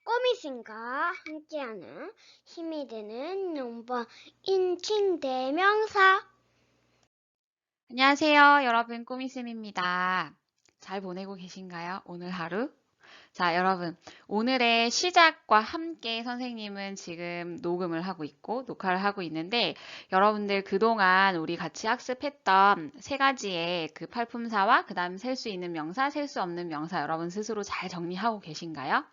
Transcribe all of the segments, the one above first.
꼬미sin과 함께하는 힘이 되는 용법 인칭 대명사. 안녕하세요, 여러분. 꾸미쌤입니다. 잘 보내고 계신가요? 오늘 하루? 자, 여러분. 오늘의 시작과 함께 선생님은 지금 녹음을 하고 있고, 녹화를 하고 있는데, 여러분들 그동안 우리 같이 학습했던 세 가지의 그 팔품사와 그 다음 셀 수 있는 명사, 셀 수 없는 명사, 여러분 스스로 잘 정리하고 계신가요?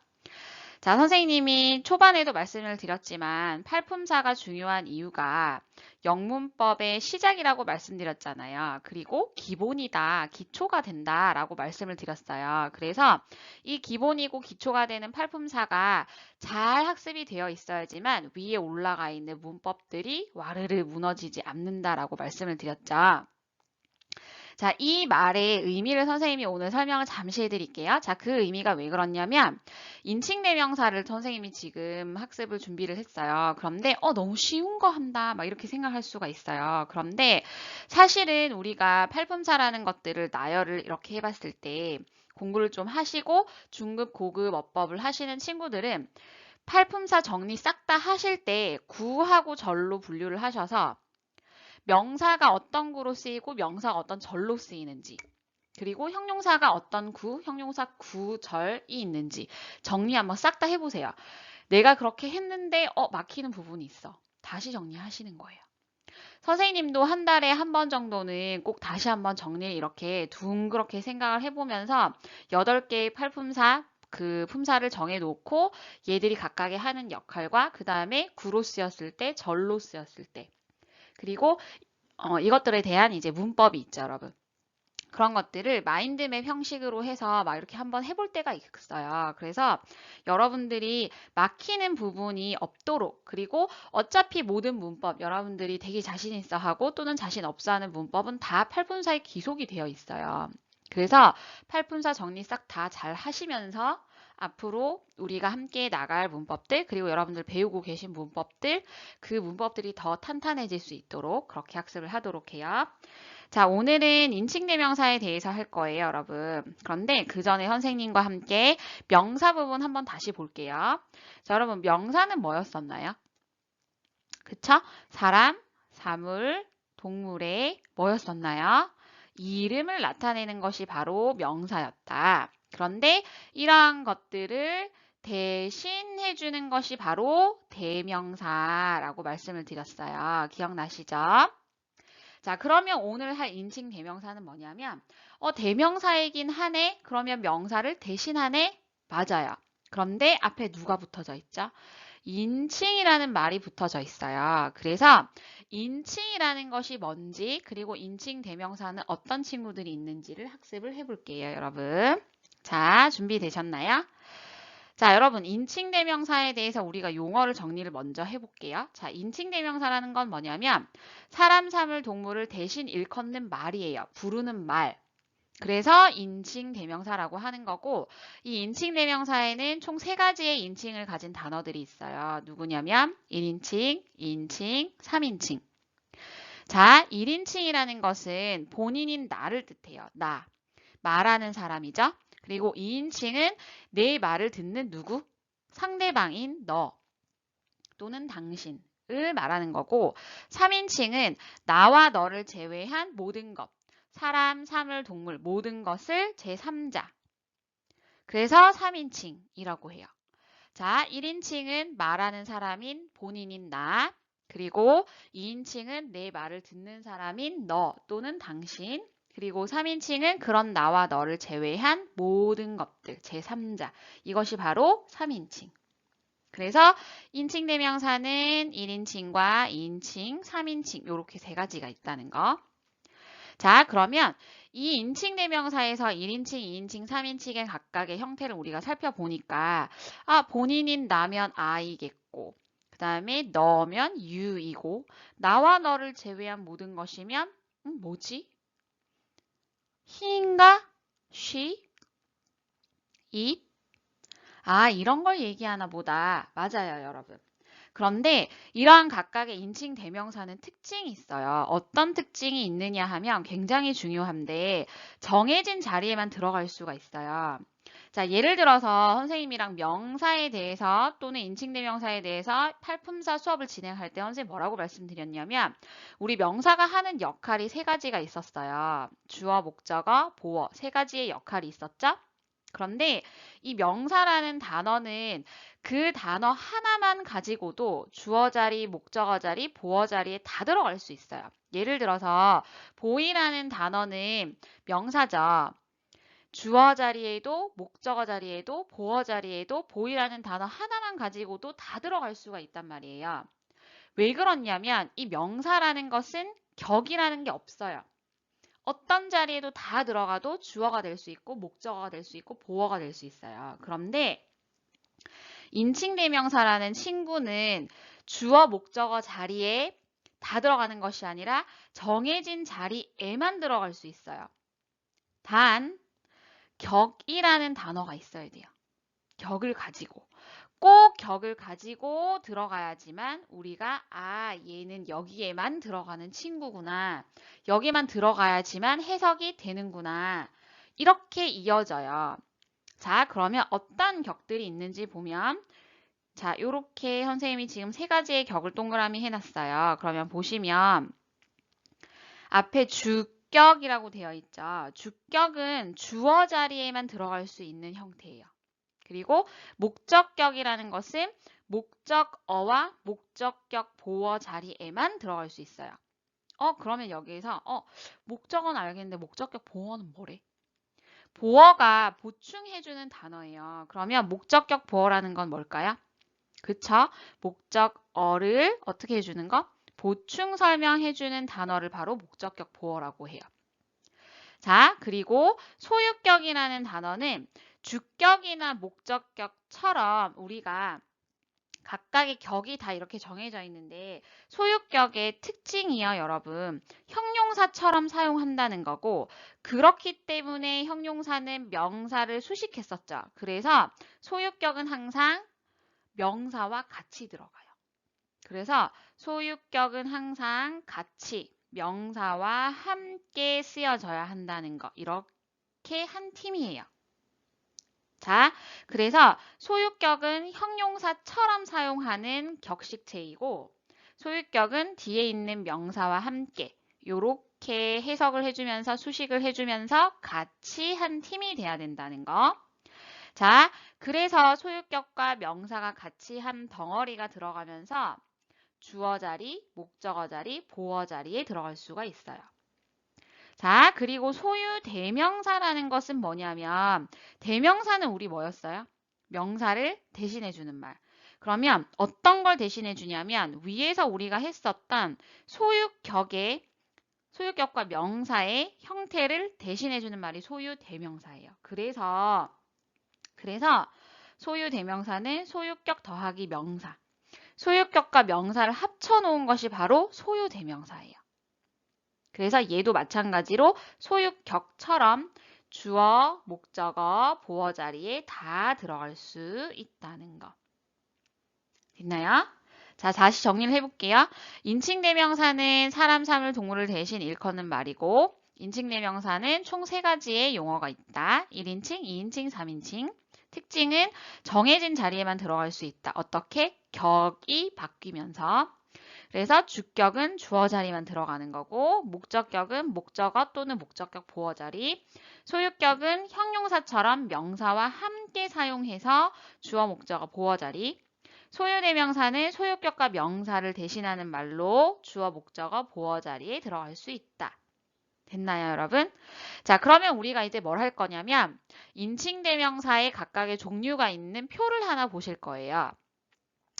자, 선생님이 초반에도 말씀을 드렸지만 팔품사가 중요한 이유가 영문법의 시작이라고 말씀드렸잖아요. 그리고 기본이다, 기초가 된다라고 말씀을 드렸어요. 그래서 이 기본이고 기초가 되는 팔품사가 잘 학습이 되어 있어야지만 위에 올라가 있는 문법들이 와르르 무너지지 않는다라고 말씀을 드렸죠. 자, 이 말의 의미를 선생님이 오늘 설명을 잠시 해드릴게요. 자, 그 의미가 왜 그렇냐면 인칭대명사를 선생님이 지금 학습을 준비를 했어요. 그런데 너무 쉬운 거 한다 막 이렇게 생각할 수가 있어요. 그런데 사실은 우리가 팔품사라는 것들을 나열을 이렇게 해봤을 때 공부를 좀 하시고 중급, 고급 어법을 하시는 친구들은 팔품사 정리 싹 다 하실 때 구하고 절로 분류를 하셔서 명사가 어떤 구로 쓰이고 명사가 어떤 절로 쓰이는지, 그리고 형용사가 어떤 구, 형용사 구절이 있는지 정리 한번 싹 다 해보세요. 내가 그렇게 했는데 막히는 부분이 있어. 다시 정리하시는 거예요. 선생님도 한 달에 한 번 정도는 꼭 다시 한번 정리를 이렇게 둥그렇게 생각을 해보면서 8개의 팔품사, 그 품사를 정해놓고 얘들이 각각의 하는 역할과 그 다음에 구로 쓰였을 때, 절로 쓰였을 때, 그리고 이것들에 대한 이제 문법이 있죠, 여러분. 그런 것들을 마인드맵 형식으로 해서 막 이렇게 한번 해볼 때가 있어요. 그래서 여러분들이 막히는 부분이 없도록, 그리고 어차피 모든 문법 여러분들이 되게 자신 있어 하고 또는 자신 없어 하는 문법은 다 팔분사에 기속이 되어 있어요. 그래서 팔분사 정리 싹 다 잘 하시면서 앞으로 우리가 함께 나갈 문법들, 그리고 여러분들 배우고 계신 문법들, 그 문법들이 더 탄탄해질 수 있도록 그렇게 학습을 하도록 해요. 자, 오늘은 인칭대명사에 대해서 할 거예요, 여러분. 그런데 그 전에 선생님과 함께 명사 부분 한번 다시 볼게요. 자, 여러분, 명사는 뭐였었나요? 그쵸? 사람, 사물, 동물의 뭐였었나요? 이름을 나타내는 것이 바로 명사였다. 그런데 이러한 것들을 대신해주는 것이 바로 대명사라고 말씀을 드렸어요. 기억나시죠? 자, 그러면 오늘 할 인칭 대명사는 뭐냐면, 대명사이긴 하네? 그러면 명사를 대신하네? 맞아요. 그런데 앞에 누가 붙어져 있죠? 인칭이라는 말이 붙어져 있어요. 그래서 인칭이라는 것이 뭔지, 그리고 인칭 대명사는 어떤 친구들이 있는지를 학습을 해볼게요, 여러분. 자, 준비되셨나요? 자, 여러분, 인칭대명사에 대해서 우리가 용어를 정리를 먼저 해볼게요. 자, 인칭대명사라는 건 뭐냐면 사람, 사물, 동물을 대신 일컫는 말이에요. 부르는 말. 그래서 인칭대명사라고 하는 거고, 이 인칭대명사에는 총 세 가지의 인칭을 가진 단어들이 있어요. 누구냐면 1인칭, 2인칭, 3인칭. 자, 1인칭이라는 것은 본인인 나를 뜻해요. 나. 말하는 사람이죠. 그리고 2인칭은 내 말을 듣는 누구? 상대방인 너 또는 당신을 말하는 거고, 3인칭은 나와 너를 제외한 모든 것, 사람, 사물, 동물 모든 것을 제3자. 그래서 3인칭이라고 해요. 자, 1인칭은 말하는 사람인 본인인 나, 그리고 2인칭은 내 말을 듣는 사람인 너 또는 당신, 그리고 3인칭은 그런 나와 너를 제외한 모든 것들, 제3자. 이것이 바로 3인칭. 그래서 인칭 대명사는 1인칭과 2인칭, 3인칭 이렇게 세 가지가 있다는 거. 자, 그러면 이 인칭 대명사에서 1인칭, 2인칭, 3인칭의 각각의 형태를 우리가 살펴보니까 본인인 나면 I겠고 그 다음에 너면 you이고 나와 너를 제외한 모든 것이면 뭐지? he인가? she? it? 이런 걸 얘기하나 보다. 맞아요, 여러분. 그런데 이러한 각각의 인칭 대명사는 특징이 있어요. 어떤 특징이 있느냐 하면 굉장히 중요한데 정해진 자리에만 들어갈 수가 있어요. 자, 예를 들어서 선생님이랑 명사에 대해서 또는 인칭대명사에 대해서 탈품사 수업을 진행할 때 선생님 뭐라고 말씀드렸냐면 우리 명사가 하는 역할이 세 가지가 있었어요. 주어, 목적어, 보어 세 가지의 역할이 있었죠? 그런데 이 명사라는 단어는 그 단어 하나만 가지고도 주어 자리, 목적어 자리, 보어 자리에 다 들어갈 수 있어요. 예를 들어서 보이라는 단어는 명사죠. 주어 자리에도 목적어 자리에도 보어 자리에도 보이라는 단어 하나만 가지고도 다 들어갈 수가 있단 말이에요. 왜 그렇냐면 이 명사라는 것은 격이라는 게 없어요. 어떤 자리에도 다 들어가도 주어가 될 수 있고 목적어가 될 수 있고 보어가 될 수 있어요. 그런데 인칭대명사라는 친구는 주어 목적어 자리에 다 들어가는 것이 아니라 정해진 자리에만 들어갈 수 있어요. 단 격이라는 단어가 있어야 돼요. 격을 가지고. 꼭 격을 가지고 들어가야지만 우리가 얘는 여기에만 들어가는 친구구나. 여기만 들어가야지만 해석이 되는구나. 이렇게 이어져요. 자, 그러면 어떤 격들이 있는지 보면 자, 요렇게 선생님이 지금 세 가지의 격을 동그라미 해놨어요. 그러면 보시면 앞에 주격이라고 되어 있죠. 주격은 주어 자리에만 들어갈 수 있는 형태예요. 그리고 목적격이라는 것은 목적어와 목적격 보어 자리에만 들어갈 수 있어요. 그러면 여기에서 목적어는 알겠는데 목적격 보어는 뭐래? 보어가 보충해주는 단어예요. 그러면 목적격 보어라는 건 뭘까요? 그쵸? 목적어를 어떻게 해주는 거? 보충 설명해주는 단어를 바로 목적격 보어라고 해요. 자, 그리고 소유격이라는 단어는 주격이나 목적격처럼 우리가 각각의 격이 다 이렇게 정해져 있는데 소유격의 특징이요, 여러분. 형용사처럼 사용한다는 거고 그렇기 때문에 형용사는 명사를 수식했었죠. 그래서 소유격은 항상 명사와 같이 들어가요. 그래서 소유격은 항상 같이 명사와 함께 쓰여져야 한다는 거. 이렇게 한 팀이에요. 자, 그래서 소유격은 형용사처럼 사용하는 격식체이고 소유격은 뒤에 있는 명사와 함께 이렇게 해석을 해주면서 수식을 해주면서 같이 한 팀이 돼야 된다는 거. 자, 그래서 소유격과 명사가 같이 한 덩어리가 들어가면서 주어 자리, 목적어 자리, 보어 자리에 들어갈 수가 있어요. 자, 그리고 소유 대명사라는 것은 뭐냐면 대명사는 우리 뭐였어요? 명사를 대신해 주는 말. 그러면 어떤 걸 대신해 주냐면 위에서 우리가 했었던 소유격과 명사의 형태를 대신해 주는 말이 소유 대명사예요. 그래서 소유 대명사는 소유격 더하기 명사. 소유격과 명사를 합쳐 놓은 것이 바로 소유 대명사예요. 그래서 얘도 마찬가지로 소유격처럼 주어, 목적어, 보어 자리에 다 들어갈 수 있다는 거. 됐나요? 자, 다시 정리를 해볼게요. 인칭대명사는 사람, 사물, 동물을 대신 일컫는 말이고 인칭대명사는 총 3가지의 용어가 있다. 1인칭, 2인칭, 3인칭. 특징은 정해진 자리에만 들어갈 수 있다. 어떻게? 격이 바뀌면서. 그래서 주격은 주어 자리만 들어가는 거고 목적격은 목적어 또는 목적격 보어 자리, 소유격은 형용사처럼 명사와 함께 사용해서 주어 목적어 보어 자리, 소유대명사는 소유격과 명사를 대신하는 말로 주어 목적어 보어 자리에 들어갈 수 있다. 됐나요, 여러분? 자, 그러면 우리가 이제 뭘 할 거냐면 인칭대명사에 각각의 종류가 있는 표를 하나 보실 거예요.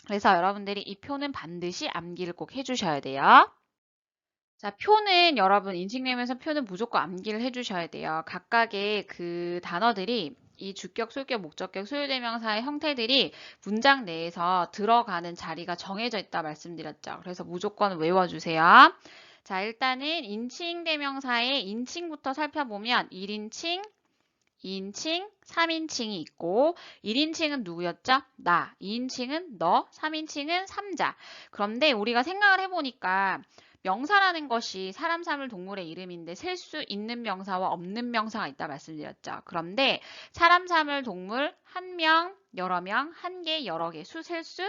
그래서 여러분들이 이 표는 반드시 암기를 꼭 해주셔야 돼요. 자, 표는 여러분 인칭대명사 표는 무조건 암기를 해주셔야 돼요. 각각의 그 단어들이 이 주격, 소유격, 목적격, 소유대명사의 형태들이 문장 내에서 들어가는 자리가 정해져 있다 말씀드렸죠. 그래서 무조건 외워주세요. 자, 일단은 인칭대명사의 인칭부터 살펴보면 1인칭, 2인칭, 3인칭이 있고 1인칭은 누구였죠? 나. 2인칭은 너. 3인칭은 삼자. 그런데 우리가 생각을 해보니까 명사라는 것이 사람, 사물, 동물의 이름인데 셀 수 있는 명사와 없는 명사가 있다 말씀드렸죠. 그런데 사람, 사물, 동물 한 명, 여러 명, 한 개, 여러 개, 수 셀 수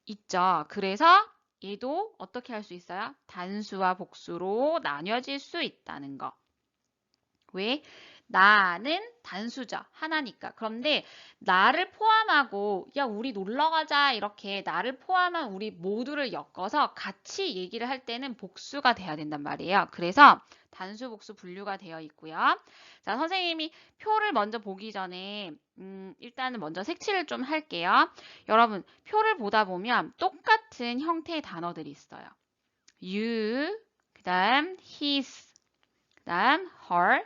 있죠. 그래서 얘도 어떻게 할 수 있어요? 단수와 복수로 나뉘어질 수 있다는 거. 왜? 나는 단수죠. 하나니까. 그런데 나를 포함하고 야 우리 놀러 가자 이렇게 나를 포함한 우리 모두를 엮어서 같이 얘기를 할 때는 복수가 돼야 된단 말이에요. 그래서 단수, 복수 분류가 되어 있고요. 자, 선생님이 표를 먼저 보기 전에 일단은 먼저 색칠을 좀 할게요. 여러분, 표를 보다 보면 똑같은 형태의 단어들이 있어요. you, 그 다음 his, 그 다음 her,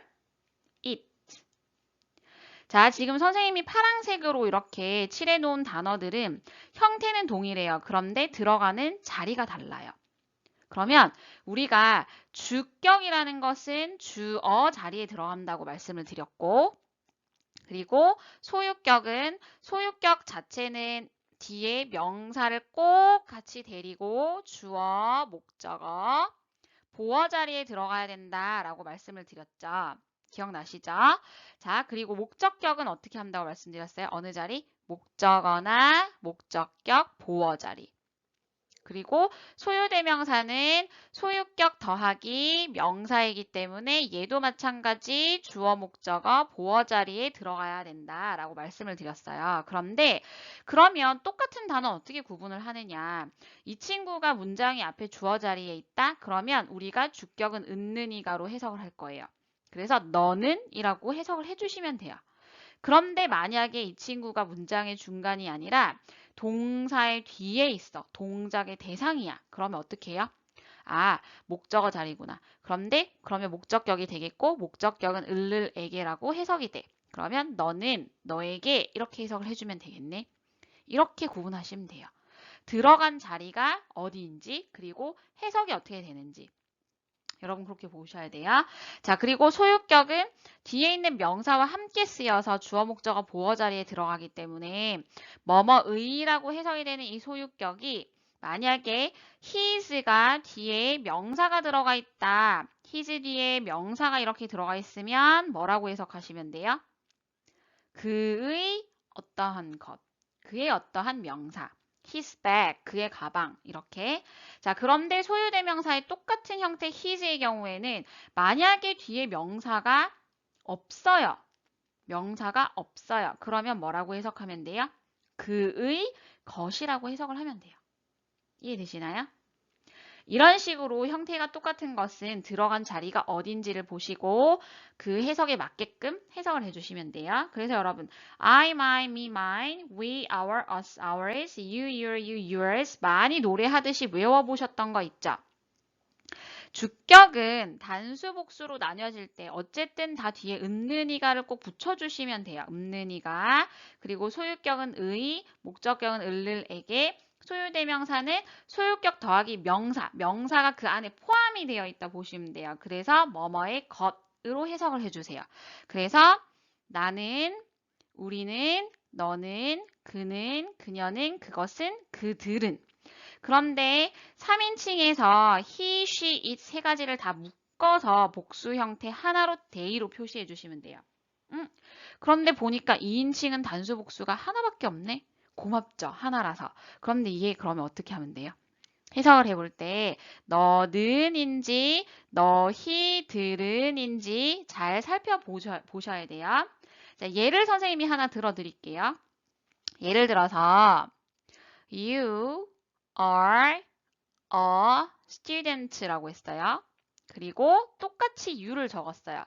it. 자, 지금 선생님이 파란색으로 이렇게 칠해놓은 단어들은 형태는 동일해요. 그런데 들어가는 자리가 달라요. 그러면 우리가 주격이라는 것은 주어 자리에 들어간다고 말씀을 드렸고, 그리고 소유격은 소유격 자체는 뒤에 명사를 꼭 같이 데리고 주어, 목적어, 보어 자리에 들어가야 된다라고 말씀을 드렸죠. 기억나시죠? 자, 그리고 목적격은 어떻게 한다고 말씀드렸어요? 어느 자리? 목적어나 목적격, 보어 자리. 그리고 소유대명사는 소유격 더하기 명사이기 때문에 얘도 마찬가지 주어, 목적어, 보어 자리에 들어가야 된다라고 말씀을 드렸어요. 그런데 그러면 똑같은 단어 어떻게 구분을 하느냐? 이 친구가 문장이 앞에 주어 자리에 있다? 그러면 우리가 주격은 은는이가로 해석을 할 거예요. 그래서 너는 이라고 해석을 해주시면 돼요. 그런데 만약에 이 친구가 문장의 중간이 아니라 동사의 뒤에 있어. 동작의 대상이야. 그러면 어떻게 해요? 아, 목적어 자리구나. 그러면 목적격이 되겠고 목적격은 을를에게라고 해석이 돼. 그러면 너는 너에게 이렇게 해석을 해주면 되겠네. 이렇게 구분하시면 돼요. 들어간 자리가 어디인지 그리고 해석이 어떻게 되는지. 여러분 그렇게 보셔야 돼요. 자, 그리고 소유격은 뒤에 있는 명사와 함께 쓰여서 주어, 목적어, 보어 자리에 들어가기 때문에 뭐뭐의라고 해석이 되는 이 소유격이 만약에 his가 뒤에 명사가 들어가 있다. his 뒤에 명사가 이렇게 들어가 있으면 뭐라고 해석하시면 돼요? 그의 어떠한 것, 그의 어떠한 명사. his bag, 그의 가방 이렇게. 자, 그런데 소유대명사의 똑같은 형태 his의 경우에는 만약에 뒤에 명사가 없어요. 명사가 없어요. 그러면 뭐라고 해석하면 돼요? 그의 것이라고 해석을 하면 돼요. 이해되시나요? 이런 식으로 형태가 똑같은 것은 들어간 자리가 어딘지를 보시고 그 해석에 맞게끔 해석을 해주시면 돼요. 그래서 여러분 I, mine, me, mine, we, our, us, ours, you, your, you, yours 많이 노래하듯이 외워보셨던 거 있죠? 주격은 단수 복수로 나뉘어질 때 어쨌든 다 뒤에 은는이가를 꼭 붙여주시면 돼요. 은는이가. 그리고 소유격은 의, 목적격은 을를에게, 소유대명사는 소유격 더하기 명사, 명사가 그 안에 포함이 되어 있다 보시면 돼요. 그래서 뭐뭐의 것으로 해석을 해주세요. 그래서 나는, 우리는, 너는, 그는, 그녀는, 그것은, 그들은. 그런데 3인칭에서 he, she, it 세 가지를 다 묶어서 복수 형태 하나로 대의로 표시해 주시면 돼요. 그런데 보니까 2인칭은 단수 복수가 하나밖에 없네? 고맙죠. 하나라서. 그런데 이게 그러면 어떻게 하면 돼요? 해석을 해볼 때 너는인지 너희들은인지 잘 살펴보셔야 돼요. 자, 예를 선생님이 하나 들어드릴게요. 예를 들어서 You are a student라고 했어요. 그리고 똑같이 you를 적었어요.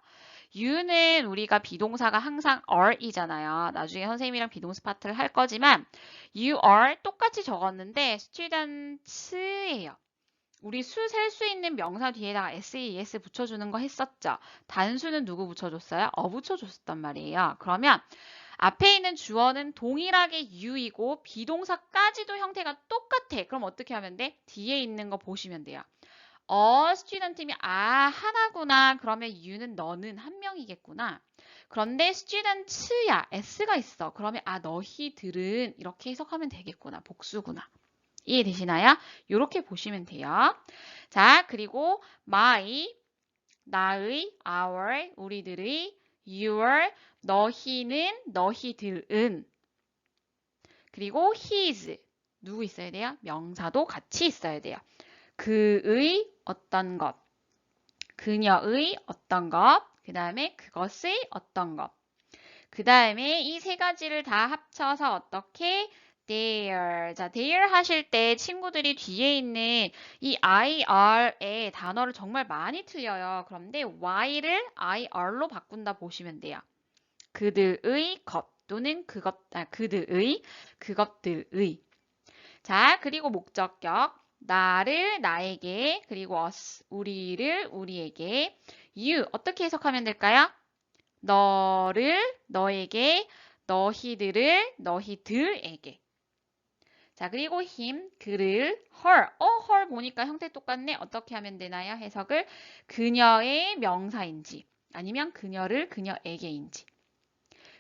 you는 우리가 비동사가 항상 are이잖아요. 나중에 선생님이랑 비동사 파트를 할 거지만 you are 똑같이 적었는데 students예요. 우리 수 셀 수 있는 명사 뒤에다가 ses 붙여주는 거 했었죠. 단수는 누구 붙여줬어요? 붙여줬었단 말이에요. 그러면 앞에 있는 주어는 동일하게 you이고 비동사까지도 형태가 똑같아. 그럼 어떻게 하면 돼? 뒤에 있는 거 보시면 돼요. student이면 하나구나. 그러면 you는 너는 한 명이겠구나. 그런데 students야. s가 있어. 그러면 너희들은 이렇게 해석하면 되겠구나. 복수구나. 이해되시나요? 이렇게 보시면 돼요. 자, 그리고 my, 나의, our, 우리들의, your, 너희는, 너희들은, 그리고 his, 누구 있어야 돼요? 명사도 같이 있어야 돼요. 그의 어떤 것, 그녀의 어떤 것, 그 다음에 그것의 어떤 것. 그 다음에 이 세 가지를 다 합쳐서 어떻게 their. 자, their 하실 때 친구들이 뒤에 있는 이 IR의 단어를 정말 많이 틀려요. 그런데 Y를 IR로 바꾼다 보시면 돼요. 그들의 것 또는 그들의, 그것들의. 자, 그리고 목적격. 나를 나에게, 그리고 us, 우리를 우리에게. you, 어떻게 해석하면 될까요? 너를 너에게, 너희들을 너희들에게. 자, 그리고 him, 그를, her. her 보니까 형태 똑같네. 어떻게 하면 되나요? 해석을 그녀의 명사인지 아니면 그녀를 그녀에게인지.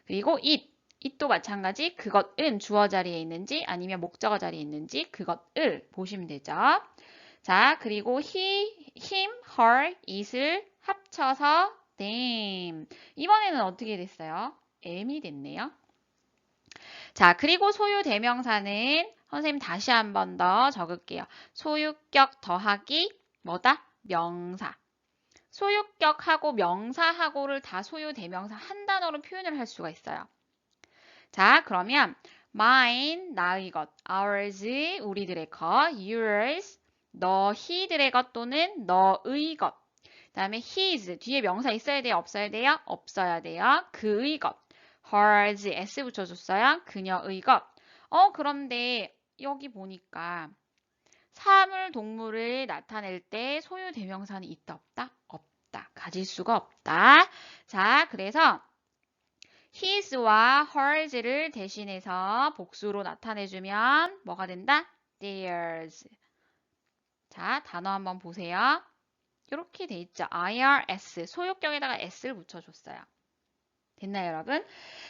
그리고 it도 마찬가지. 그것은 주어 자리에 있는지 아니면 목적어 자리에 있는지 그것을 보시면 되죠. 자, 그리고 him, her, it을 합쳐서 them. 이번에는 어떻게 됐어요? am이 됐네요. 자, 그리고 소유 대명사는 선생님 다시 한 번 더 적을게요. 소유격 더하기 뭐다? 명사. 소유격하고 명사하고를 다 소유 대명사 한 단어로 표현을 할 수가 있어요. 자, 그러면 mine, 나의 것, ours, 우리들의 것, yours, 너희들의 것 또는 너의 것. 그 다음에 his, 뒤에 명사 있어야 돼요? 없어야 돼요? 없어야 돼요. 그의 것. hers, s 붙여줬어요. 그녀의 것. 그런데 여기 보니까 사물, 동물을 나타낼 때 소유 대명사는 있다, 없다? 없다. 가질 수가 없다. 자, 그래서 his와 hers를 대신해서 복수로 나타내주면 뭐가 된다? theirs. 자, 단어 한번 보세요. 이렇게 돼 있죠. irs, 소유격에다가 s를 붙여줬어요. 됐나요, 여러분?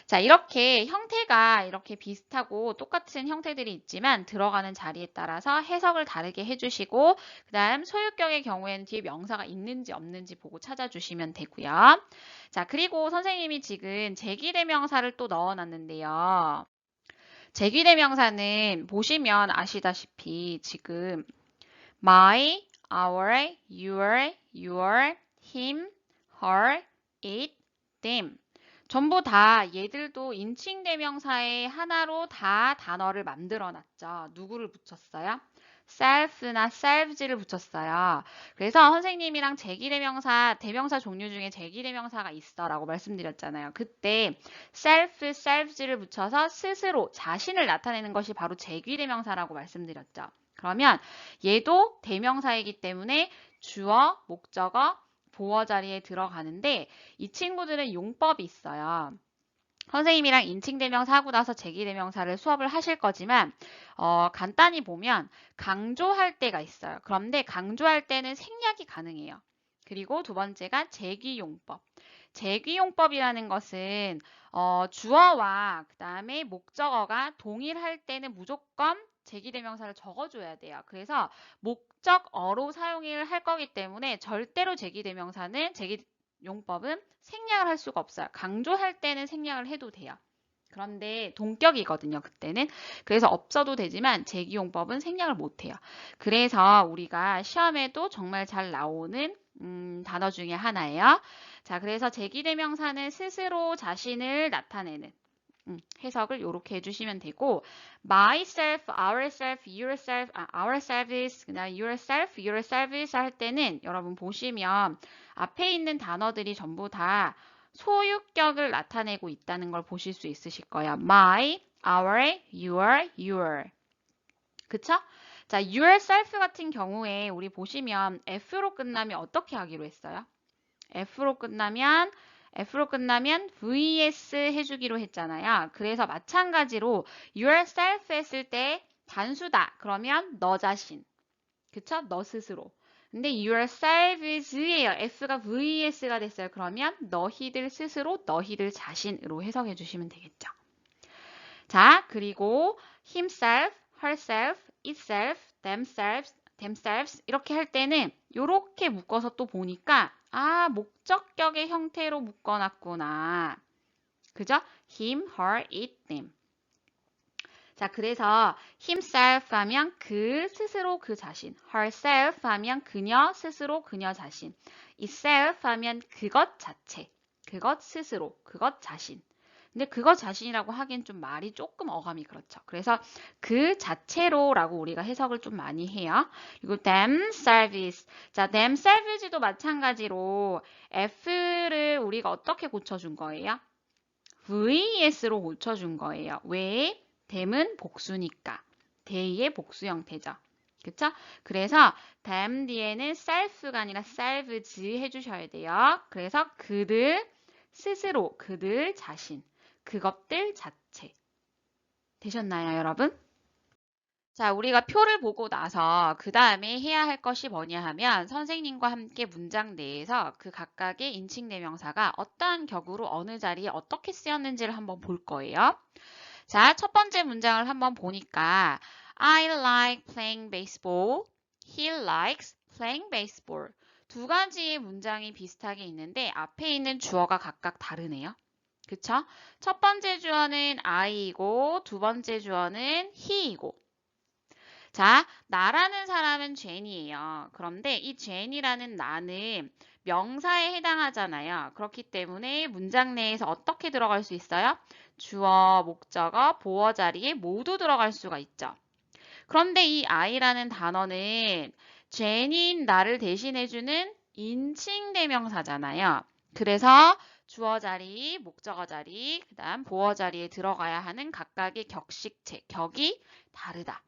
자, 이렇게 형태가 이렇게 비슷하고 똑같은 형태들이 있지만 들어가는 자리에 따라서 해석을 다르게 해주시고 그 다음 소유격의 경우에는 뒤에 명사가 있는지 없는지 보고 찾아주시면 되고요. 자, 그리고 선생님이 지금 제기대명사를 또 넣어놨는데요. 제기대명사는 보시면 아시다시피 지금 my, our, your, him, her, it, them 전부 다 얘들도 인칭 대명사의 하나로 다 단어를 만들어 놨죠. 누구를 붙였어요? self나 selves를 붙였어요. 그래서 선생님이랑 제기대명사, 대명사 종류 중에 제기대명사가 있어 라고 말씀드렸잖아요. 그때 self, selves를 붙여서 스스로, 자신을 나타내는 것이 바로 제기대명사라고 말씀드렸죠. 그러면 얘도 대명사이기 때문에 주어, 목적어, 보어 자리에 들어가는데 이 친구들은 용법이 있어요. 선생님이랑 인칭대명사 하고 나서 제기대명사를 수업을 하실 거지만 간단히 보면 강조할 때가 있어요. 그런데 강조할 때는 생략이 가능해요. 그리고 두 번째가 제기용법. 제기용법이라는 것은 주어와 그 다음에 목적어가 동일할 때는 무조건 제기대명사를 적어줘야 돼요. 그래서 목적어로 사용을 할 거기 때문에 절대로 제기용법은 생략을 할 수가 없어요. 강조할 때는 생략을 해도 돼요. 그런데 동격이거든요, 그때는. 그래서 없어도 되지만 제기용법은 생략을 못해요. 그래서 우리가 시험에도 정말 잘 나오는 단어 중에 하나예요. 자, 그래서 제기대명사는 스스로 자신을 나타내는 해석을 이렇게 해주시면 되고 myself, ourself, yourself, ourselves, 그다음 yourself, yourselves 할 때는 여러분 보시면 앞에 있는 단어들이 전부 다 소유격을 나타내고 있다는 걸 보실 수 있으실 거예요. my, our, your. 그쵸? 자, yourself 같은 경우에 우리 보시면 F로 끝나면 어떻게 하기로 했어요? F로 끝나면 vs 해주기로 했잖아요. 그래서 마찬가지로 yourself 했을 때 단수다. 그러면 너 자신. 그쵸? 너 스스로. 근데 yourselves예요. F가 vs가 됐어요. 그러면 너희들 스스로, 너희들 자신으로 해석해 주시면 되겠죠. 자, 그리고 himself, herself, itself, themselves 이렇게 할 때는 요렇게 묶어서 또 보니까 아, 목적격의 형태로 묶어놨구나. 그죠? him, her, it, them. 자, 그래서 himself 하면 그 스스로 그 자신, herself 하면 그녀 스스로 그녀 자신, itself 하면 그것 자체, 그것 스스로, 그것 자신. 근데 그것 자신이라고 하기엔 좀 말이 조금 어감이 그렇죠. 그래서 그 자체로라고 우리가 해석을 좀 많이 해요. 그리고 themselves. 자, themselves도 마찬가지로 F를 우리가 어떻게 고쳐준 거예요? VS로 고쳐준 거예요. 왜? them은 복수니까. they의 복수 형태죠. 그쵸? 그래서 them 뒤에는 self가 아니라 selves 해주셔야 돼요. 그래서 그들 스스로, 그들 자신, 그것들 자체. 되셨나요, 여러분? 자, 우리가 표를 보고 나서 그 다음에 해야 할 것이 뭐냐 하면 선생님과 함께 문장 내에서 그 각각의 인칭대명사가 어떠한 격으로 어느 자리에 어떻게 쓰였는지를 한번 볼 거예요. 자, 첫 번째 문장을 한번 보니까 I like playing baseball. He likes playing baseball. 두 가지의 문장이 비슷하게 있는데 앞에 있는 주어가 각각 다르네요. 그쵸? 첫 번째 주어는 I이고 두 번째 주어는 he이고. 자, 나라는 사람은 제니예요. 그런데 이 제니라는 나는 명사에 해당하잖아요. 그렇기 때문에 문장 내에서 어떻게 들어갈 수 있어요? 주어, 목적어, 보어 자리에 모두 들어갈 수가 있죠. 그런데 이 I라는 단어는 제니인 나를 대신해주는 인칭대명사잖아요. 그래서 주어 자리, 목적어 자리, 그 다음 보어 자리에 들어가야 하는 각각의 격식체, 격이 다르다.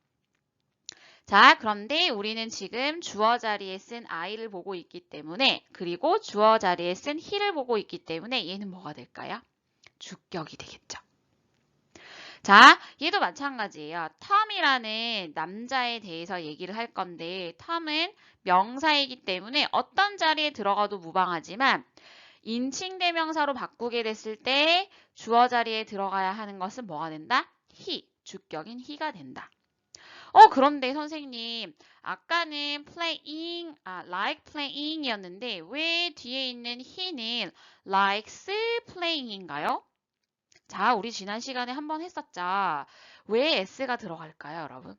자, 그런데 우리는 지금 주어 자리에 쓴 I를 보고 있기 때문에 그리고 주어 자리에 쓴 he를 보고 있기 때문에 얘는 뭐가 될까요? 주격이 되겠죠. 자, 얘도 마찬가지예요. 텀이라는 남자에 대해서 얘기를 할 건데 텀은 명사이기 때문에 어떤 자리에 들어가도 무방하지만 인칭대명사로 바꾸게 됐을 때 주어 자리에 들어가야 하는 것은 뭐가 된다? he, 주격인 he가 된다. 그런데 선생님, 아까는 like playing이었는데 왜 뒤에 있는 he는 likes playing인가요? 자, 우리 지난 시간에 한번 했었죠. 왜 s가 들어갈까요, 여러분?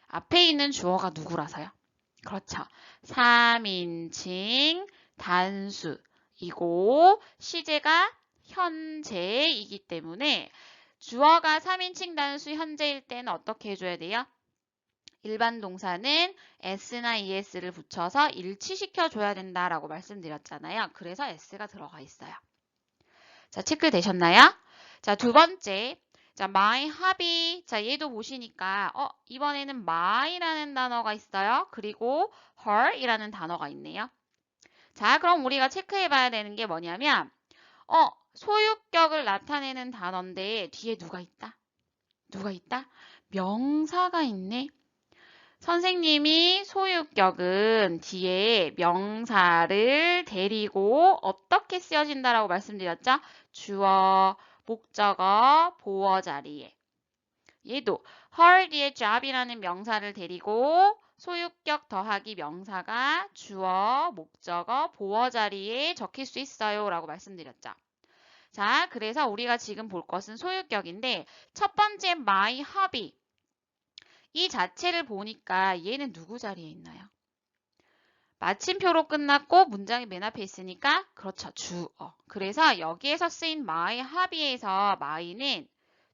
앞에 있는 주어가 누구라서요? 그렇죠. 3인칭 단수이고 시제가 현재이기 때문에 주어가 3인칭 단수 현재일 때는 어떻게 해줘야 돼요? 일반 동사는 s나 es를 붙여서 일치시켜줘야 된다라고 말씀드렸잖아요. 그래서 s가 들어가 있어요. 자, 체크되셨나요? 자, 두 번째. 자, my hobby. 자, 얘도 보시니까, 이번에는 my라는 단어가 있어요. 그리고 her이라는 단어가 있네요. 자, 그럼 우리가 체크해 봐야 되는 게 뭐냐면, 소유격을 나타내는 단어인데, 뒤에 누가 있다? 누가 있다? 명사가 있네. 선생님이 소유격은 뒤에 명사를 데리고 어떻게 쓰여진다라고 말씀드렸죠? 주어, 목적어, 보어 자리에. 얘도 her 뒤에 job이라는 명사를 데리고 소유격 더하기 명사가 주어, 목적어, 보어 자리에 적힐 수 있어요 라고 말씀드렸죠. 자, 그래서 우리가 지금 볼 것은 소유격인데 첫 번째 my hobby. 이 자체를 보니까 얘는 누구 자리에 있나요? 마침표로 끝났고 문장이 맨 앞에 있으니까 그렇죠. 주어. 그래서 여기에서 쓰인 my hobby에서 my는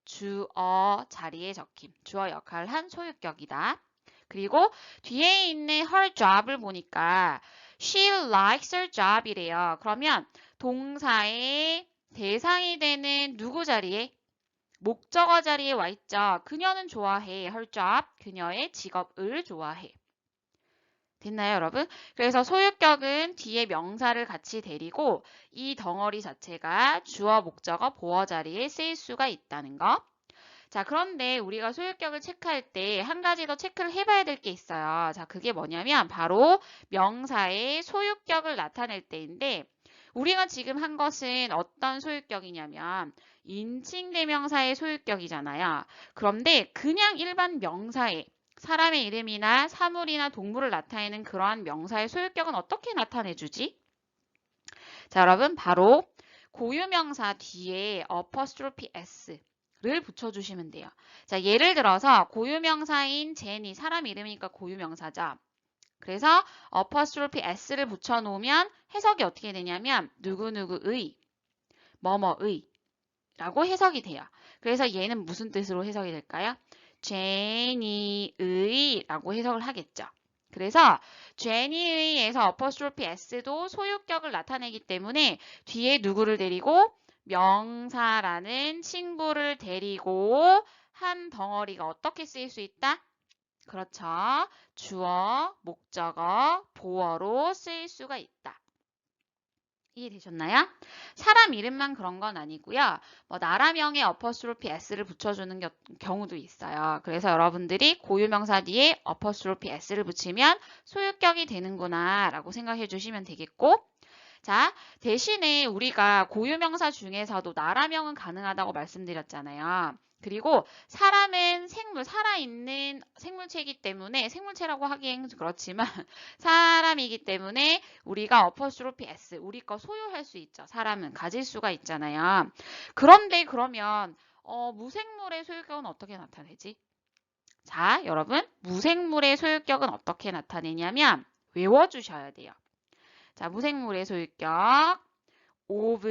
주어 자리에 적힘. 주어 역할을 한 소유격이다. 그리고 뒤에 있는 her job을 보니까 she likes her job이래요. 그러면 동사의 대상이 되는 누구 자리에? 목적어 자리에 와 있죠. 그녀는 좋아해. her job. 그녀의 직업을 좋아해. 됐나요, 여러분? 그래서 소유격은 뒤에 명사를 같이 데리고 이 덩어리 자체가 주어, 목적어, 보어 자리에 쓰일 수가 있다는 거. 자, 그런데 우리가 소유격을 체크할 때 한 가지 더 체크를 해봐야 될 게 있어요. 자, 그게 뭐냐면 바로 명사의 소유격을 나타낼 때인데 우리가 지금 한 것은 어떤 소유격이냐면 인칭대명사의 소유격이잖아요. 그런데 그냥 일반 명사의 사람의 이름이나 사물이나 동물을 나타내는 그러한 명사의 소유격은 어떻게 나타내주지? 자, 여러분 바로 고유명사 뒤에 apostrophe s를 붙여주시면 돼요. 자, 예를 들어서 고유명사인 제니, 사람 이름이니까 고유명사죠. 그래서 apostrophe s를 붙여놓으면 해석이 어떻게 되냐면 누구누구의, 뭐뭐의 라고 해석이 돼요. 그래서 얘는 무슨 뜻으로 해석이 될까요? 제니의 라고 해석을 하겠죠. 그래서 제니의에서 apostrophe s도 소유격을 나타내기 때문에 뒤에 누구를 데리고 명사라는 친구를 데리고 한 덩어리가 어떻게 쓰일 수 있다? 그렇죠. 주어, 목적어, 보어로 쓰일 수가 있다. 이해되셨나요? 사람 이름만 그런 건 아니고요. 나라명에 apostrophe s를 붙여주는 경우도 있어요. 그래서 여러분들이 고유명사 뒤에 apostrophe s를 붙이면 소유격이 되는구나 라고 생각해 주시면 되겠고, 자, 대신에 우리가 고유명사 중에서도 나라명은 가능하다고 말씀드렸잖아요. 그리고 사람은 생물, 살아있는 생물체이기 때문에, 생물체라고 하기엔 그렇지만 사람이기 때문에 우리가 apostrophe s, 우리 거 소유할 수 있죠. 사람은 가질 수가 있잖아요. 그런데 그러면 무생물의 소유격은 어떻게 나타내지? 자, 여러분, 무생물의 소유격은 어떻게 나타내냐면 외워주셔야 돼요. 자, 무생물의 소유격 of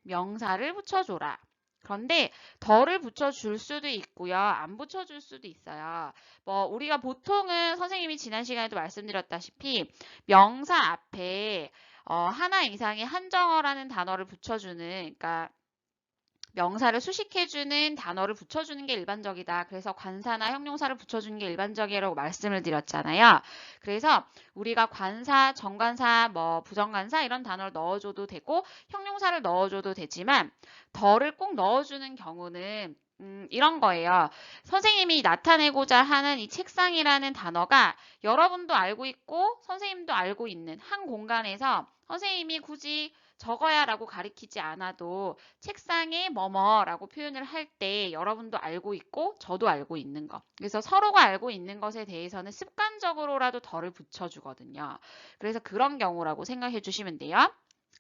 명사를 붙여줘라. 그런데 덜을 붙여줄 수도 있고요. 안 붙여줄 수도 있어요. 우리가 보통은 선생님이 지난 시간에도 말씀드렸다시피 명사 앞에 하나 이상의 한정어라는 단어를 붙여주는, 그러니까 명사를 수식해주는 단어를 붙여주는 게 일반적이다. 그래서 관사나 형용사를 붙여주는 게 일반적이라고 말씀을 드렸잖아요. 그래서 우리가 관사, 정관사, 부정관사 이런 단어를 넣어줘도 되고 형용사를 넣어줘도 되지만 덜을 꼭 넣어주는 경우는 이런 거예요. 선생님이 나타내고자 하는 이 책상이라는 단어가 여러분도 알고 있고 선생님도 알고 있는 한 공간에서 선생님이 굳이 적어야 라고 가리키지 않아도 책상에 뭐뭐라고 표현을 할 때 여러분도 알고 있고 저도 알고 있는 거. 그래서 서로가 알고 있는 것에 대해서는 습관적으로라도 덜을 붙여주거든요. 그래서 그런 경우라고 생각해 주시면 돼요.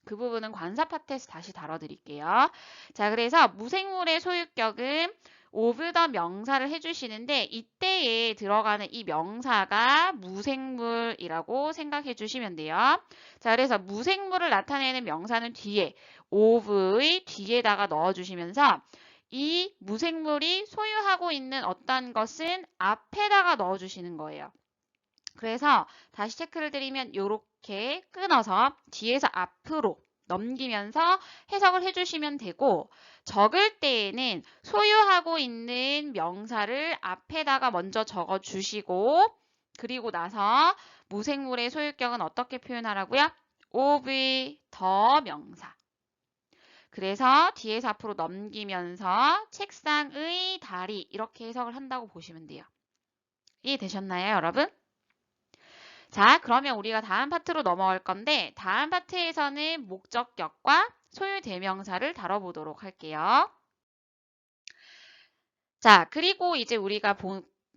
그 부분은 관사 파트에서 다시 다뤄드릴게요. 자, 그래서 무생물의 소유격은 of the 명사를 해주시는데 이때에 들어가는 이 명사가 무생물이라고 생각해 주시면 돼요. 자, 그래서 무생물을 나타내는 명사는 뒤에 of의 뒤에다가 넣어주시면서 이 무생물이 소유하고 있는 어떤 것은 앞에다가 넣어주시는 거예요. 그래서 다시 체크를 드리면 이렇게 끊어서 뒤에서 앞으로 넘기면서 해석을 해주시면 되고, 적을 때에는 소유하고 있는 명사를 앞에다가 먼저 적어주시고, 그리고 나서 무생물의 소유격은 어떻게 표현하라고요? of the 명사. 그래서 뒤에서 앞으로 넘기면서 책상의 다리 이렇게 해석을 한다고 보시면 돼요. 이해되셨나요, 여러분? 자, 그러면 우리가 다음 파트로 넘어갈 건데 다음 파트에서는 목적격과 소유대명사를 다뤄보도록 할게요. 자, 그리고 이제 우리가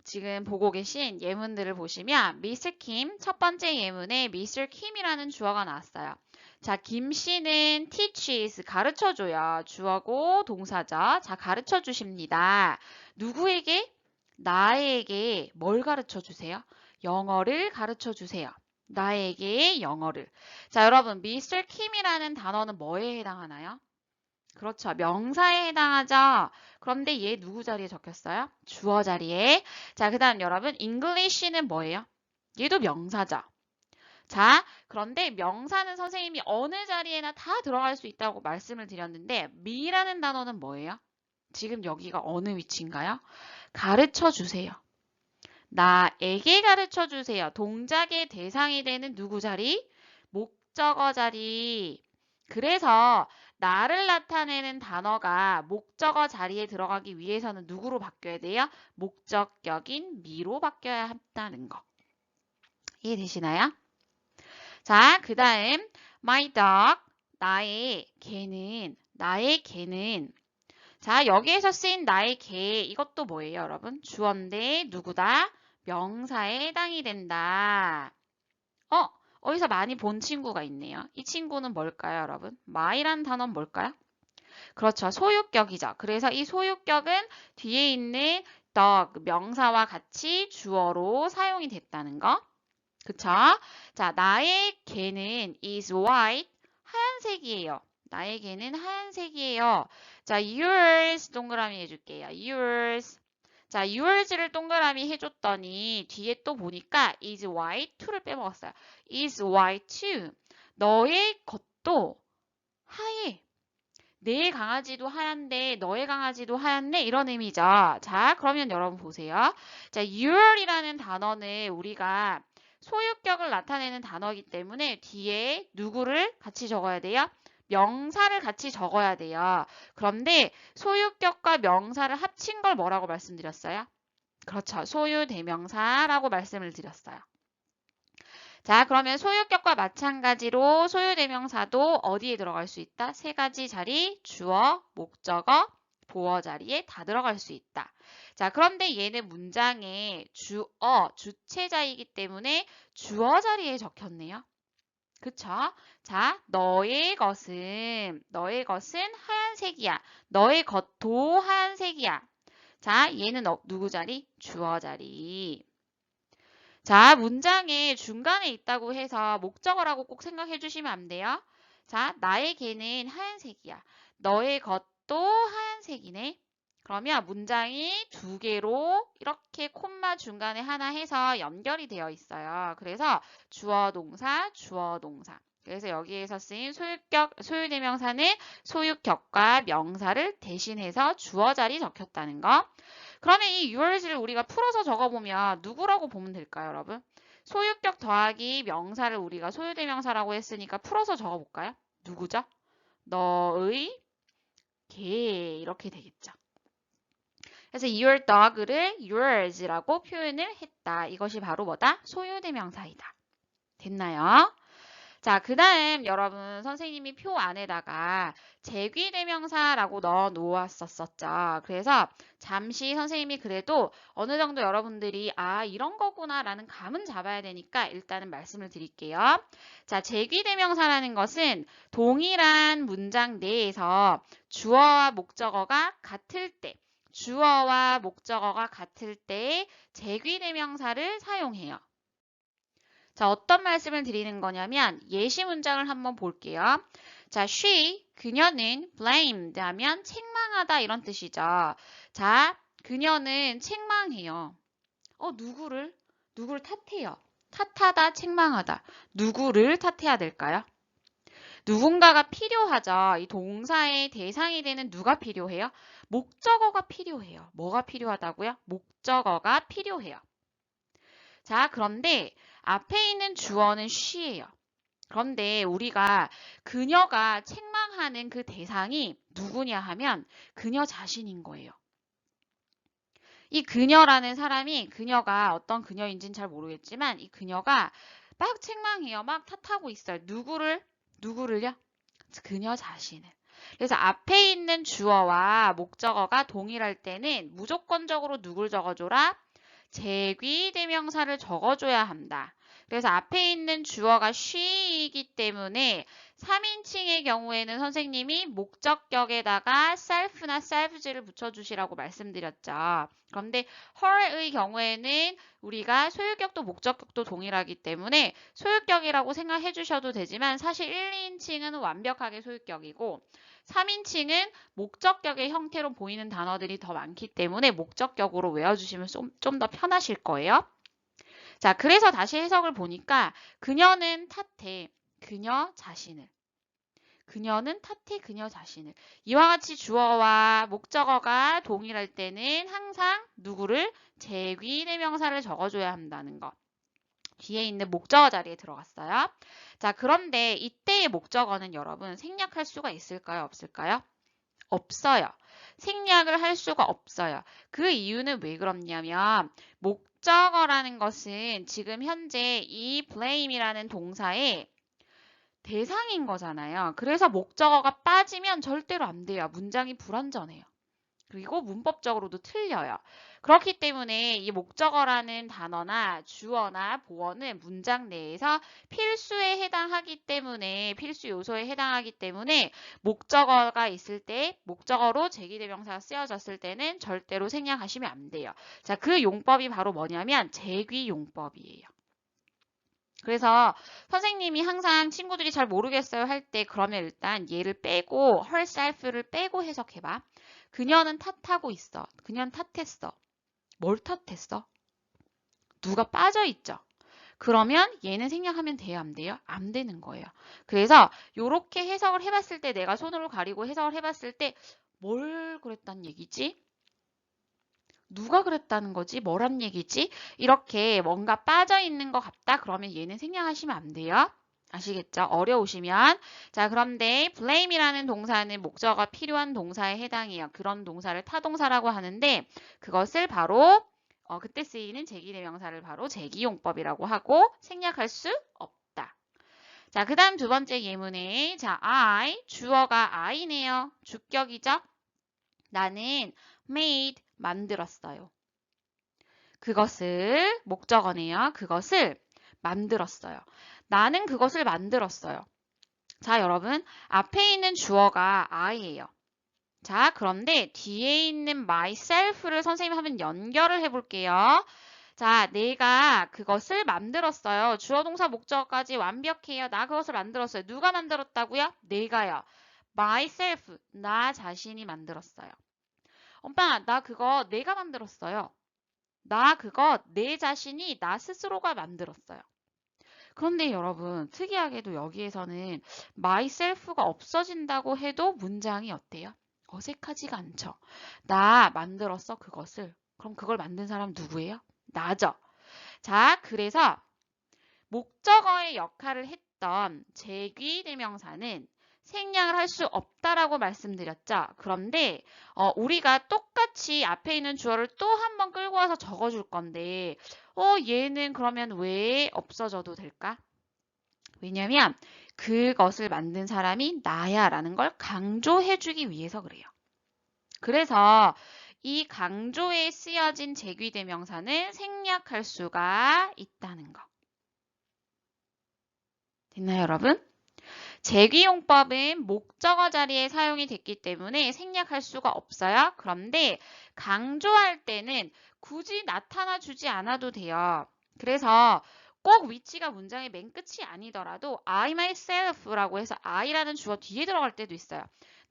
지금 보고 계신 예문들을 보시면 미스 킴, 첫 번째 예문에 미스 킴이라는 주어가 나왔어요. 자, 김 씨는 teaches, 가르쳐줘요. 주어고 동사죠. 자, 가르쳐주십니다. 누구에게? 나에게 뭘 가르쳐주세요? 영어를 가르쳐주세요. 나에게 영어를. 자, 여러분, 미스터 킴이라는 단어는 뭐에 해당하나요? 그렇죠. 명사에 해당하죠. 그런데 얘 누구 자리에 적혔어요? 주어 자리에. 자, 그 다음 여러분, English는 뭐예요? 얘도 명사죠. 자, 그런데 명사는 선생님이 어느 자리에나 다 들어갈 수 있다고 말씀을 드렸는데 me라는 단어는 뭐예요? 지금 여기가 어느 위치인가요? 가르쳐 주세요. 나에게 가르쳐 주세요. 동작의 대상이 되는 누구 자리? 목적어 자리. 그래서 나를 나타내는 단어가 목적어 자리에 들어가기 위해서는 누구로 바뀌어야 돼요? 목적격인 me로 바뀌어야 한다는 거. 이해되시나요? 자, 그 다음 my dog, 나의 개는. 자, 여기에서 쓰인 나의 개, 이것도 뭐예요, 여러분? 주어인데 누구다? 명사에 해당이 된다. 어디서 많이 본 친구가 있네요. 이 친구는 뭘까요, 여러분? my란 단어는 뭘까요? 그렇죠. 소유격이죠. 그래서 이 소유격은 뒤에 있는 the 명사와 같이 주어로 사용이 됐다는 거. 그쵸? 자, 나의 개는 is white. 하얀색이에요. 나의 개는 하얀색이에요. 자, yours 동그라미 해줄게요. yours. 자, yours를 동그라미 해줬더니 뒤에 또 보니까 is white to를 빼먹었어요. is white too. 너의 것도 하얘. 내 강아지도 하얀데 너의 강아지도 하얗네 이런 의미죠. 자, 그러면 여러분 보세요. 자, your이라는 단어는 우리가 소유격을 나타내는 단어이기 때문에 뒤에 누구를 같이 적어야 돼요? 명사를 같이 적어야 돼요. 그런데 소유격과 명사를 합친 걸 뭐라고 말씀드렸어요? 그렇죠. 소유대명사라고 말씀을 드렸어요. 자, 그러면 소유격과 마찬가지로 소유대명사도 어디에 들어갈 수 있다? 세 가지 자리, 주어, 목적어, 보어 자리에 다 들어갈 수 있다. 자, 그런데 얘는 문장에 주어, 주체자이기 때문에 주어 자리에 적혔네요. 그쵸? 자, 너의 것은 하얀색이야. 너의 것도 하얀색이야. 자, 얘는 누구 자리? 주어 자리. 자, 문장의 중간에 있다고 해서 목적어라고 꼭 생각해 주시면 안 돼요. 자, 나의 개는 하얀색이야. 너의 것도 하얀색이네. 그러면 문장이 두 개로 이렇게 콤마 중간에 하나 해서 연결이 되어 있어요. 그래서 주어 동사, 주어 동사. 그래서 여기에서 쓰인 소유대명사는 소유격과 명사를 대신해서 주어 자리 적혔다는 거. 그러면 이 yours를 우리가 풀어서 적어보면 누구라고 보면 될까요, 여러분? 소유격 더하기 명사를 우리가 소유대명사라고 했으니까 풀어서 적어볼까요? 누구죠? 너의 개 이렇게 되겠죠. 그래서 your dog를 yours라고 표현을 했다. 이것이 바로 뭐다? 소유대명사이다. 됐나요? 자, 그 다음 여러분 선생님이 표 안에다가 제귀대명사라고 넣어 놓았었죠. 그래서 잠시 선생님이 그래도 어느 정도 여러분들이 이런 거구나 라는 감은 잡아야 되니까 일단은 말씀을 드릴게요. 자, 제귀대명사라는 것은 동일한 문장 내에서 주어와 목적어가 같을 때 제귀대명사를 사용해요. 자, 어떤 말씀을 드리는 거냐면 예시 문장을 한번 볼게요. 자, 그녀는 blamed 하면 책망하다 이런 뜻이죠. 자, 그녀는 책망해요. 누구를 탓해요. 탓하다, 책망하다. 누구를 탓해야 될까요? 누군가가 필요하죠. 이 동사의 대상이 되는 누가 필요해요? 목적어가 필요해요. 뭐가 필요하다고요? 목적어가 필요해요. 자, 그런데 앞에 있는 주어는 she예요. 그런데 우리가 그녀가 책망하는 그 대상이 누구냐 하면 그녀 자신인 거예요. 이 그녀라는 사람이 그녀가 어떤 그녀인지는 잘 모르겠지만 이 그녀가 막 책망해요. 막 탓하고 있어요. 누구를요? 그녀 자신을. 그래서 앞에 있는 주어와 목적어가 동일할 때는 무조건적으로 누굴 적어줘라? 제귀대명사를 적어줘야 한다. 그래서 앞에 있는 주어가 she이기 때문에 3인칭의 경우에는 선생님이 목적격에다가 self나 selves를 붙여주시라고 말씀드렸죠. 그런데 her의 경우에는 우리가 소유격도 목적격도 동일하기 때문에 소유격이라고 생각해 주셔도 되지만 사실 1, 2인칭은 완벽하게 소유격이고 3인칭은 목적격의 형태로 보이는 단어들이 더 많기 때문에 목적격으로 외워주시면 좀 더 편하실 거예요. 자, 그래서 다시 해석을 보니까 그녀는 탓해 그녀 자신을. 이와 같이 주어와 목적어가 동일할 때는 항상 누구를 제귀대명사를 적어줘야 한다는 거. 뒤에 있는 목적어 자리에 들어갔어요. 자, 그런데 이때의 목적어는 여러분 생략할 수가 있을까요? 없을까요? 없어요. 생략을 할 수가 없어요. 그 이유는 왜 그렇냐면 목적어라는 것은 지금 현재 이 blame이라는 동사에 대상인 거잖아요. 그래서 목적어가 빠지면 절대로 안 돼요. 문장이 불완전해요. 그리고 문법적으로도 틀려요. 그렇기 때문에 이 목적어라는 단어나 주어나 보어는 문장 내에서 필수에 해당하기 때문에, 필수 요소에 해당하기 때문에 목적어가 있을 때, 목적어로 제기대명사가 쓰여졌을 때는 절대로 생략하시면 안 돼요. 자, 그 용법이 바로 뭐냐면 제귀용법이에요. 그래서 선생님이 항상 친구들이 잘 모르겠어요 할 때 그러면 일단 얘를 빼고 herself를 빼고 해석해봐. 그녀는 탓하고 있어. 그녀는 탓했어. 뭘 탓했어? 누가 빠져있죠. 그러면 얘는 생략하면 돼요, 안 돼요? 안 되는 거예요. 그래서 이렇게 해석을 해봤을 때 내가 손으로 가리고 해석을 해봤을 때 뭘 그랬단 얘기지? 누가 그랬다는 거지? 뭐란 얘기지? 이렇게 뭔가 빠져있는 것 같다? 그러면 얘는 생략하시면 안 돼요. 아시겠죠? 어려우시면. 자, 그런데 blame이라는 동사는 목적어가 필요한 동사에 해당해요. 그런 동사를 타동사라고 하는데 그것을 바로 그때 쓰이는 제기대명사를 바로 제기용법이라고 하고 생략할 수 없다. 자, 그 다음 두 번째 예문에 자, 주어가 I네요. 주격이죠? 나는 made 만들었어요. 그것을 목적어네요. 그것을 만들었어요. 나는 그것을 만들었어요. 자, 여러분 앞에 있는 주어가 I예요. 자, 그런데 뒤에 있는 myself를 선생님 한번 연결을 해볼게요. 자, 내가 그것을 만들었어요. 주어 동사 목적어까지 완벽해요. 나 그것을 만들었어요. 누가 만들었다고요? 내가요. myself, 나 자신이 만들었어요. 엄마, 나 그거 내가 만들었어요. 나 그거 내 자신이 나 스스로가 만들었어요. 그런데 여러분, 특이하게도 여기에서는 myself가 없어진다고 해도 문장이 어때요? 어색하지가 않죠. 나 만들었어, 그것을. 그럼 그걸 만든 사람 누구예요? 나죠. 자, 그래서 목적어의 역할을 했던 제귀대명사는 생략을 할 수 없다라고 말씀드렸죠. 그런데 우리가 똑같이 앞에 있는 주어를 또 한 번 끌고 와서 적어줄 건데 얘는 그러면 왜 없어져도 될까? 왜냐면 그것을 만든 사람이 나야 라는 걸 강조해주기 위해서 그래요. 그래서 이 강조에 쓰여진 제귀대명사는 생략할 수가 있다는 거. 됐나요, 여러분? 제귀용법은 목적어 자리에 사용이 됐기 때문에 생략할 수가 없어요. 그런데 강조할 때는 굳이 나타나 주지 않아도 돼요. 그래서 꼭 위치가 문장의 맨 끝이 아니더라도 I myself라고 해서 I라는 주어 뒤에 들어갈 때도 있어요.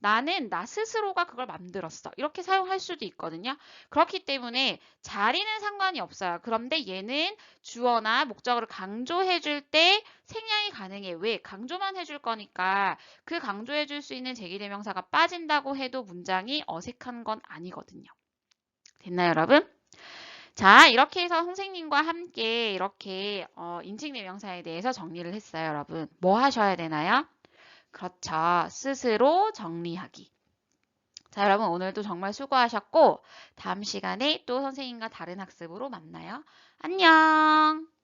나는 나 스스로가 그걸 만들었어. 이렇게 사용할 수도 있거든요. 그렇기 때문에 자리는 상관이 없어요. 그런데 얘는 주어나 목적어를 강조해 줄 때 생략이 가능해. 왜? 강조만 해줄 거니까 그 강조해 줄 수 있는 제기대명사가 빠진다고 해도 문장이 어색한 건 아니거든요. 됐나요, 여러분? 자, 이렇게 해서 선생님과 함께 이렇게 인칭대명사에 대해서 정리를 했어요, 여러분. 뭐 하셔야 되나요? 그렇죠. 스스로 정리하기. 자, 여러분 오늘도 정말 수고하셨고 다음 시간에 또 선생님과 다른 학습으로 만나요. 안녕!